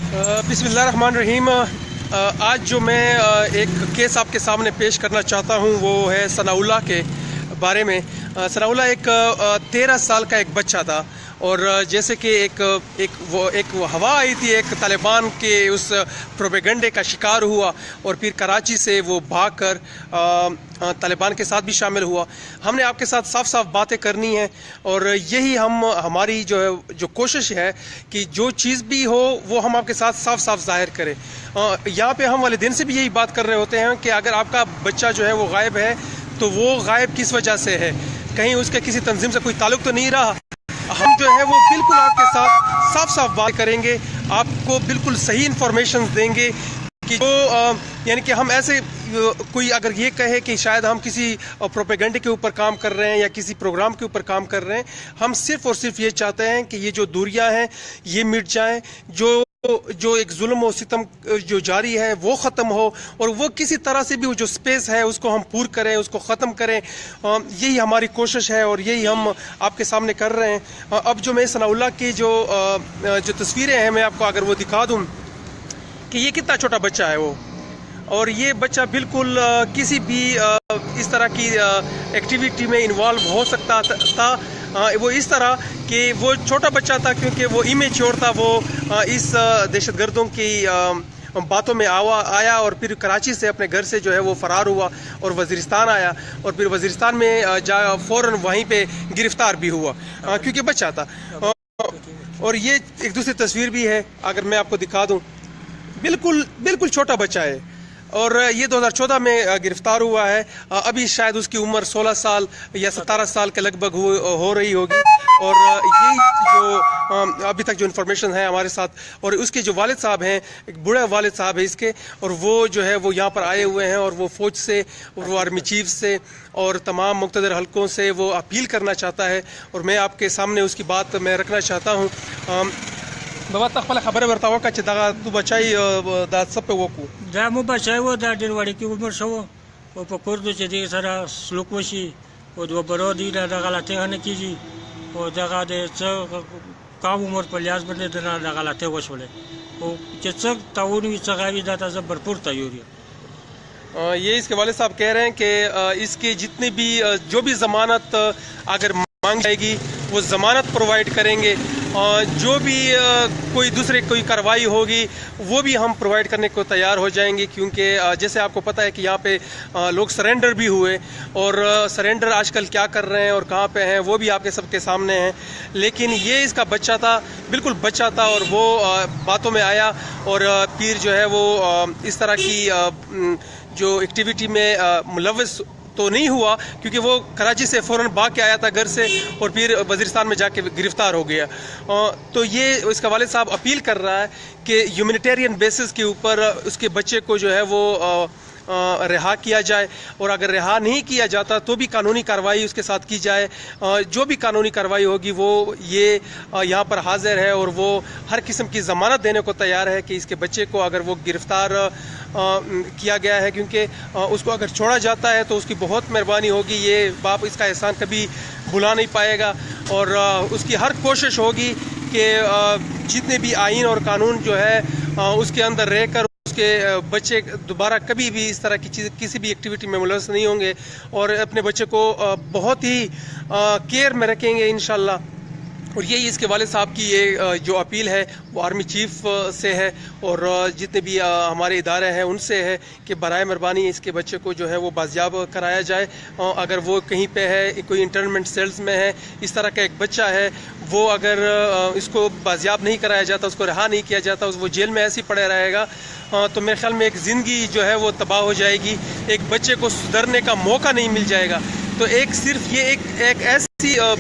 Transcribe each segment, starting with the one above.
बिस्मिल्लाहिर्रहमानिर्रहीम। आज जो मैं एक केस आपके सामने पेश करना चाहता हूँ वो है सनाउल्लाह के बारे में। सनाउल्लाह एक 13 साल का एक बच्चा था और जैसे कि एक हवा आई थी, एक तालिबान के उस प्रोपेगेंडे का शिकार हुआ और फिर कराची से वो भागकर तालिबान के साथ भी शामिल हुआ। हमने आपके साथ साफ साफ बातें करनी है और यही हमारी जो कोशिश है कि जो चीज़ भी हो वो हम आपके साथ साफ साफ जाहिर करें। यहाँ पे हम वालिदैन से भी यही बात कर रहे होते हैं कि अगर आपका बच्चा जो है वो गायब है तो वो गायब किस वजह से है, कहीं उसके किसी तंजीम से कोई ताल्लुक़ तो नहीं रहा। हम जो है वो बिल्कुल आपके साथ साफ साफ बात करेंगे, आपको बिल्कुल सही इन्फॉर्मेशन देंगे कि जो यानी कि हम ऐसे कोई अगर ये कहे कि शायद हम किसी प्रोपेगेंडे के ऊपर काम कर रहे हैं या किसी प्रोग्राम के ऊपर काम कर रहे हैं, हम सिर्फ़ और सिर्फ ये चाहते हैं कि ये जो दूरियां हैं ये मिट जाएं, जो एक जुल्म और सितम जो जारी है वो ख़त्म हो और वो किसी तरह से भी जो स्पेस है उसको हम पूर करें, उसको ख़त्म करें। यही हमारी कोशिश है और यही हम आपके सामने कर रहे हैं। अब जो मैं सनाउल्लाह की जो तस्वीरें हैं मैं आपको अगर वो दिखा दूँ कि ये कितना छोटा बच्चा है वो, और ये बच्चा बिल्कुल किसी भी इस तरह की एक्टिविटी में इन्वॉल्व हो सकता था। वो इस तरह कि वो छोटा बच्चा था क्योंकि वो इमेच्योर था, वो इस दहशतगर्दों की बातों में आया और फिर कराची से अपने घर से जो है वो फ़रार हुआ और वज़ीरिस्तान आया और फिर वज़ीरिस्तान में फ़ौरन वहीं पे गिरफ़्तार भी हुआ क्योंकि बच्चा था। और ये एक दूसरी तस्वीर भी है अगर मैं आपको दिखा दूँ, बिल्कुल छोटा बच्चा है और ये 2014 में गिरफ्तार हुआ है। अभी शायद उसकी उम्र 16 साल या 17 साल के लगभग हो रही होगी। और ये जो अभी तक जो इन्फॉर्मेशन है हमारे साथ, और उसके जो वालिद साहब हैं, एक बूढ़ा वालिद साहब है इसके, और वो जो है वो यहाँ पर आए हुए हैं और वो फ़ौज से और वो आर्मी चीफ से और तमाम मुक़्तदर हलकों से वो अपील करना चाहता है और मैं आपके सामने उसकी बात मैं रखना चाहता हूँ। बाबा तखपल खबर वर्तावा का चिदागा तू बचाई दा सब पे वकू دا مو بچای و دا ډېر وړوکی عمر شو او په کوردو چې دې سره سلوک وشي او د وبرو دي دا غلطۍ نه کیږي او دغه د څه کم عمر په لحاظ باندې د غلطۍ وشولې او چې څه تاون وي څه غوي دا ته بھرپور تیاری یہ اس کے والد صاحب کہہ رہے ہیں کہ اس کی جتنی بھی جو بھی ضمانت اگر مانگ جائے گی وہ ضمانت پرووائڈ کریں گے، جو بھی کوئی کارروائی ہوگی وہ بھی ہم پرووائڈ کرنے کو تیار ہو جائیں گے، کیونکہ جیسے آپ کو پتہ ہے کہ یہاں پہ لوگ سرنڈر بھی ہوئے اور سرنڈر آج کل کیا کر رہے ہیں اور کہاں پہ ہیں وہ بھی آپ کے سب کے سامنے ہیں۔ لیکن یہ اس کا بچہ تھا، بالکل بچہ تھا اور وہ باتوں میں آیا اور پھر جو ہے وہ اس طرح کی جو ایکٹیویٹی میں ملوث تو نہیں ہوا کیونکہ وہ کراچی سے فوراً بھاگ کے آیا تھا گھر سے اور پھر وزیرستان میں جا کے گرفتار ہو گیا۔ تو یہ اس کا والد صاحب اپیل کر رہا ہے کہ ہیومینیٹیرین بیسس کے اوپر اس کے بچے کو جو ہے وہ رہا کیا جائے، اور اگر رہا نہیں کیا جاتا تو بھی قانونی کارروائی اس کے ساتھ کی جائے۔ جو بھی قانونی کارروائی ہوگی وہ یہ یہاں پر حاضر ہے اور وہ ہر قسم کی ضمانت دینے کو تیار ہے کہ اس کے بچے کو اگر وہ گرفتار کیا گیا ہے، کیونکہ اس کو اگر چھوڑا جاتا ہے تو اس کی بہت مہربانی ہوگی، یہ باپ اس کا احسان کبھی بھلا نہیں پائے گا اور اس کی ہر کوشش ہوگی کہ جتنے بھی آئین اور قانون جو ہے اس کے اندر رہ کر اس کے بچے دوبارہ کبھی بھی اس طرح کی چیز کسی بھی ایکٹیویٹی میں ملوث نہیں ہوں گے اور اپنے بچے کو بہت ہی کیئر میں رکھیں گے انشاءاللہ۔ اور یہی اس کے والد صاحب کی یہ جو اپیل ہے وہ آرمی چیف سے ہے اور جتنے بھی ہمارے ادارے ہیں ان سے ہے کہ برائے مہربانی اس کے بچے کو جو ہے وہ بازیاب کرایا جائے۔ اگر وہ کہیں پہ ہے، کوئی انٹرنمنٹ سیلز میں ہے، اس طرح کا ایک بچہ ہے، وہ اگر اس کو بازیاب نہیں کرایا جاتا، اس کو رہا نہیں کیا جاتا، وہ جیل میں ایسے ہی پڑے رہے گا تو میرے خیال میں ایک زندگی جو ہے وہ تباہ ہو جائے گی، ایک بچے کو سدھرنے کا موقع نہیں مل جائے گا۔ تو ایک صرف یہ ایک ایسی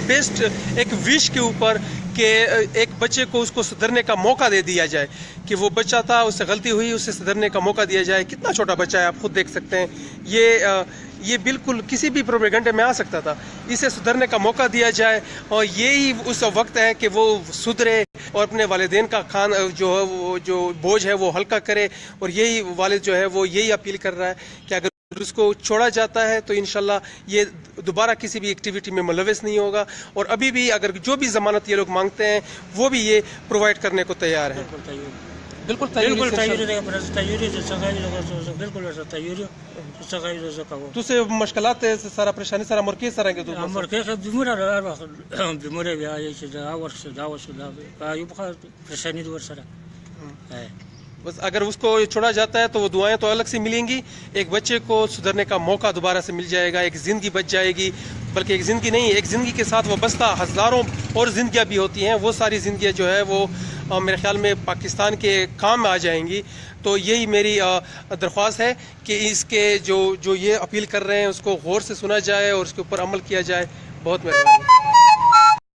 بیسڈ ایک وش کے اوپر کہ ایک بچے کو اس کو سدھرنے کا موقع دے دیا جائے کہ وہ بچہ تھا، اس سے غلطی ہوئی، اسے سدھرنے کا موقع دیا جائے۔ کتنا چھوٹا بچہ ہے آپ خود دیکھ سکتے ہیں، یہ بالکل کسی بھی پروپیگنڈے میں آ سکتا تھا، اسے سدھرنے کا موقع دیا جائے اور یہی اس وقت ہے کہ وہ سدھرے اور اپنے والدین کا جو بوجھ ہے وہ ہلکا کرے۔ اور یہی والد جو ہے وہ یہی اپیل کر رہا ہے کہ اگر اس کو چھوڑا جاتا ہے تو انشاءاللہ یہ دوبارہ کسی بھی ایکٹیویٹی میں ملوث نہیں ہوگا، اور ابھی بھی اگر جو بھی ضمانت یہ لوگ مانگتے ہیں وہ بھی یہ پرووائڈ کرنے کو تیار ہیں۔ बिल्कुल बिल्कुल तैयारी तैयारी तैयारी से बिल्कुल तैयारी तो से मुश्किलात सारा परेशानी सारा मुर्के सारा के तो امر كيف بمره بیا چې دا ورشه دا وشه دا یو بخا پریشانی دور سره बस अगर उसको छोड़ा जाता है तो वो दुआएं तो अलग से मिलेंगी, एक बच्चे को सुधरने का मौका दोबारा से मिल जाएगा, एक ज़िंदगी बच जाएगी, बल्कि एक ज़िंदगी नहीं, एक ज़िंदगी के साथ वाबस्ता हज़ारों और ज़िंदगियाँ भी होती हैं, वो सारी ज़िंदगियाँ जो है वो मेरे ख्याल में पाकिस्तान के काम में आ जाएंगी। तो यही मेरी दरख्वास्त है कि इसके जो ये अपील कर रहे हैं उसको गौर से सुना जाए और उसके ऊपर अमल किया जाए। बहुत मेहरबानी।